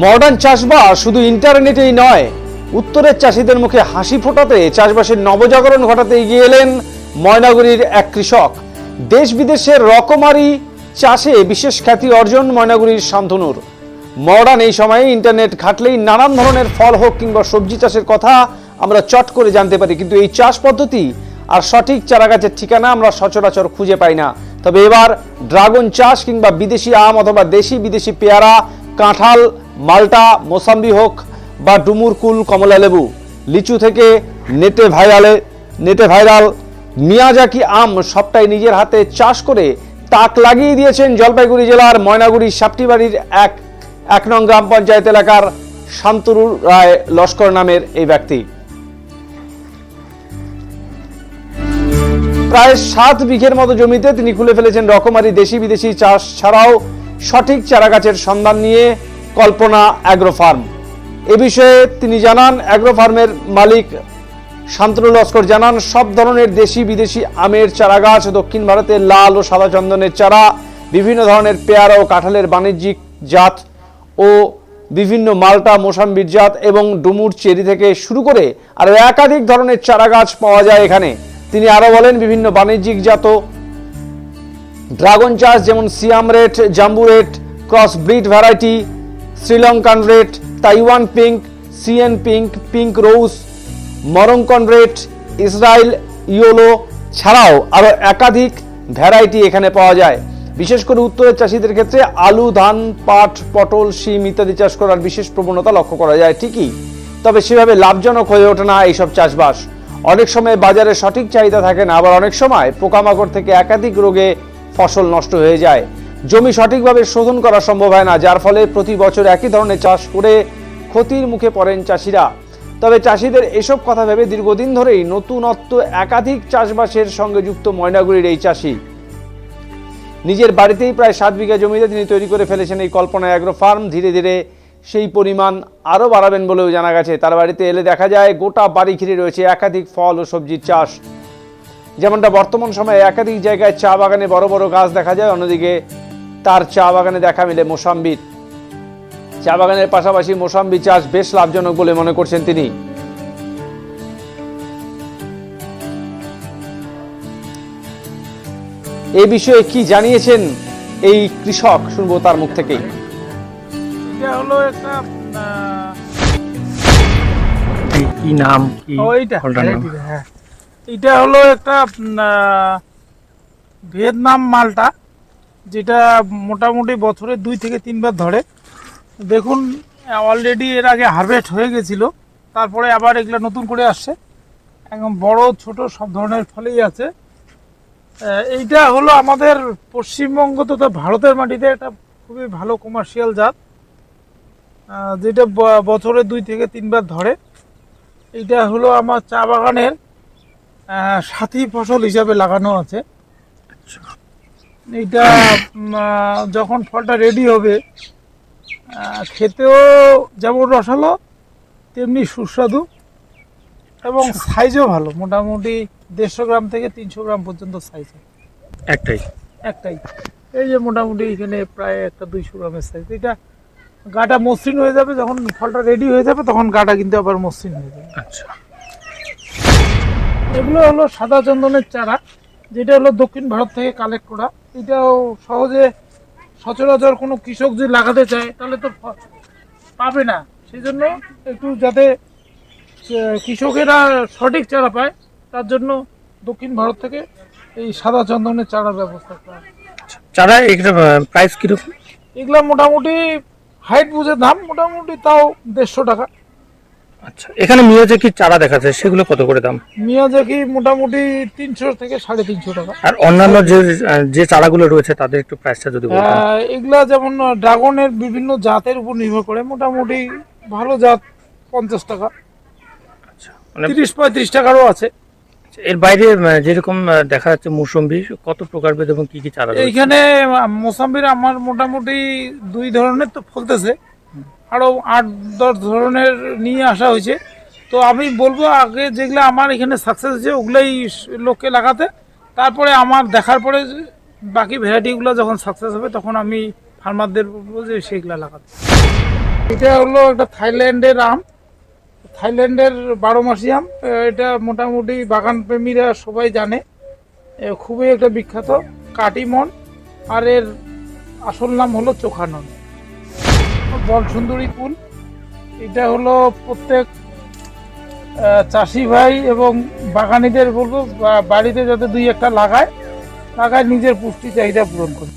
Modern চাষবাস শুধু ইন্টারনেটেই নয়, উত্তরের চাষিদের মুখে হাসি ফোটাতে চাষবাসের নবজাগরণ ঘটাতে এগিয়ে এলেন ময়নাগুড়ির এক কৃষক। দেশ বিদেশের রকমারি চাষে বিশেষ খ্যাতি অর্জন ময়নাগুড়ির শান্তনুর। মডার্ন এই সময়ে ইন্টারনেট ঘাটলেই নানান ধরনের ফল হোক কিংবা সবজি চাষের কথা আমরা চট করে জানতে পারি, কিন্তু এই চাষ পদ্ধতি আর সঠিক চারাগাছের ঠিকানা আমরা সচরাচর খুঁজে পাই না। তবে এবার ড্রাগন চাষ কিংবা বিদেশি আম অথবা দেশি বিদেশি পেয়ারা, কাঁঠাল, মাল্টা, মোসাম্বি হোক বা ডুমুর কুল, কমলা লেবু, লিচু থেকে নেটে ভাইরাল মিয়াজাকি আম সবটাই নিজের হাতে চাষ করে তাক লাগিয়ে দিয়েছেন জলপাইগুড়ি জেলার ময়নাগুড়ি সাপটিবাড়ির এক নং গ্রাম পঞ্চায়েত এলাকার শান্তনু রায় লস্কর নামের এই ব্যক্তি। প্রায় 7 বিঘের মতো জমিতে তিনি খুলে ফেলেছেন রকমারি দেশি বিদেশি চাষ ছাড়াও সঠিক চারাগাছের সন্ধান নিয়ে কল্পনা অ্যাগ্রো ফার্ম। এ বিষয়ে তিনি জানান, অ্যাগ্রো ফার্মের মালিক শান্তনু লস্কর জানান, সব ধরনের দেশি বিদেশি আমের চারাগাছ, দক্ষিণ ভারতের লাল ও সাদা চন্দনের চারা, বিভিন্ন ধরনের পেয়ারা ও কাঁঠালের বাণিজ্যিক জাত ও বিভিন্ন মাল্টা, মোসাম্বির জাত এবং ডুমুর চেরি থেকে শুরু করে আরো একাধিক ধরনের চারাগাছ পাওয়া যায় এখানে। তিনি আরো বলেন, বিভিন্ন বাণিজ্যিক জাত ড্রাগন চাষ যেমন Siam red, jumbo red, cross breed variety, Sri Lankan red, Taiwan pink, CN pink, pink rose, Moroccan red, Israel yellow ছাড়াও আরো একাধিক ভ্যারাইটি এখানে পাওয়া যায়। বিশেষ করে উত্তরের চাষিদের ক্ষেত্রে আলু, ধান, পাট, পটল, শিম ইত্যাদি চাষ করার বিশেষ প্রবণতা লক্ষ্য করা যায় ঠিকই, তবে সেভাবে লাভজনক হয়ে ওঠে না এইসব চাষবাস। অনেক সময় বাজারে সঠিক চাহিদা থাকে না, আবার অনেক সময় পোকামাকড় থেকে একাধিক রোগে ফসল নষ্ট হয়ে যায়, জমি সঠিকভাবে শোধন করা সম্ভব হয় না, যার ফলে প্রতি বছর একই ধরনের চাষ করে ক্ষতির মুখে পড়েন চাষিরা। তবে চাষিদের এসব কথা ভেবে দীর্ঘদিন ধরেই নতুনত্ব একাধিক চাষবাসের সঙ্গে যুক্ত ময়নাগুড়ির এই চাষি। নিজের বাড়িতেই প্রায় 7 বিঘা জমিতে তিনি তৈরি করে ফেলেছেন এই কল্পনা অ্যাগ্রো ফার্ম। ধীরে ধীরে সেই পরিমাণ আরও বাড়াবেন বলেও জানা গেছে। তার বাড়িতে এলে দেখা যায় গোটা বাড়ি ঘিরে রয়েছে একাধিক ফল ও সবজির চাষ। যেমনটা বর্তমান সময়ে একাধিক জায়গায় চা বাগানে বড় বড় গাছ দেখা যায়, অন্যদিকে তার চা বাগানে দেখা মেলে মোসাম্বির। চা বাগানের পাশাপাশি মোসাম্বি চাষ বেশ লাভজনক বলে মনে করছেন তিনি। এই বিষয়ে কি জানিয়েছেন এই কৃষক, শুনবো তার মুখ থেকেই। এটা হলো একটা কি নাম কি হ্যাঁ, এটা হলো একটা ভিয়েতনাম মালটা, যেটা মোটামুটি বছরে 2 থেকে 3 বার ধরে। দেখুন, অলরেডি এর আগে হারভেস্ট হয়ে গেছিল, তারপরে আবার এগুলো নতুন করে আসছে। একদম বড় ছোট সব ধরনের ফলেই আছে। এইটা হলো আমাদের পশ্চিমবঙ্গ তথা ভারতের মাটিতে একটা খুবই ভালো কমার্শিয়াল জাত, যেটা বছরে 2 থেকে 3 বার ধরে। এইটা হলো আমার চা বাগানের সাথী ফসল হিসাবে লাগানো আছে। এইটা যখন ফলটা রেডি হবে, খেতেও যেমন রসালো তেমনি সুস্বাদু এবং সাইজও ভালো। মোটামুটি 150 গ্রাম থেকে 300 গ্রাম পর্যন্ত সাইজ। একটাই এই যে মোটামুটি এখানে প্রায় একটা 200 গ্রামের সাইজ। এটা গাটা মসৃণ হয়ে যাবে, যখন ফলটা রেডি হয়ে যাবে তখন গাটা কিন্তু আবার মসৃণ হয়ে যাবে। আচ্ছা, এগুলো হলো সাদা চন্দনের চারা, যেটা হলো দক্ষিণ ভারত থেকে কালেক্ট করা। এটাও সহজে সচরাচর কোনো কৃষক যদি লাগাতে চায় তাহলে তো পাবে না, সেই জন্য একটু যাতে কৃষকেরা সঠিক চারা পায় তার জন্য দক্ষিণ ভারত থেকে এই সাদা চন্দনের চারার ব্যবস্থা করা। চারা এগুলো প্রাইস কিরকম? এগুলো মোটামুটি হাইট বুঝে দাম, মোটামুটি তাও 150 টাকা। আচ্ছা, এখানে মিয়াজাকি চারা দেখা যায়, সেগুলো কত করে দাম? মিয়াজাকি মোটামুটি 300 থেকে 350 টাকা। আর অন্যান্য যে চারাগুলো রয়েছে তাদের একটু প্রাইসটা যদি বলতেন। এগুলা যেমন ড্রাগনের বিভিন্ন জাতের উপর নির্ভর করে, মোটামুটি ভালো জাত 50 টাকা, আচ্ছা, মানে 30-35 টাকারও আছে। এর বাইরে যেরকম দেখা যাচ্ছে মৌসুম্বি, কত প্রকারভেদ এবং কি কি চারা রয়েছে? এইখানে মোসাম্বির আমার মোটামুটি 2 ধরনের তো ফলতেছে, আরো 8-10 ধরনের নিয়ে আসা হয়েছে। তো আমি বলবো আগে যেগুলো আমার এখানে সাকসেস হয়েছে ওগুলাই লোককে লাগাতে, তারপরে আমার দেখার পরে বাকি ভ্যারাইটিগুলো যখন সাকসেস হবে তখন আমি ফার্মারদের বলবো যে সেইগুলো লাগাতে। এটা হলো একটা থাইল্যান্ডের আম, থাইল্যান্ডের 12 মাসি আম। এটা মোটামুটি বাগান প্রেমীরা সবাই জানে, খুবই একটা বিখ্যাত কাটিমন। আর এর আসল নাম হলো চোখানন। বল সুন্দরী কুল, এটা হলো প্রত্যেক চাষি ভাই এবং বাগানীদের বলবো বাড়িতে যাতে 2-1টা লাগায় নিজের পুষ্টি চাহিদা পূরণ করে।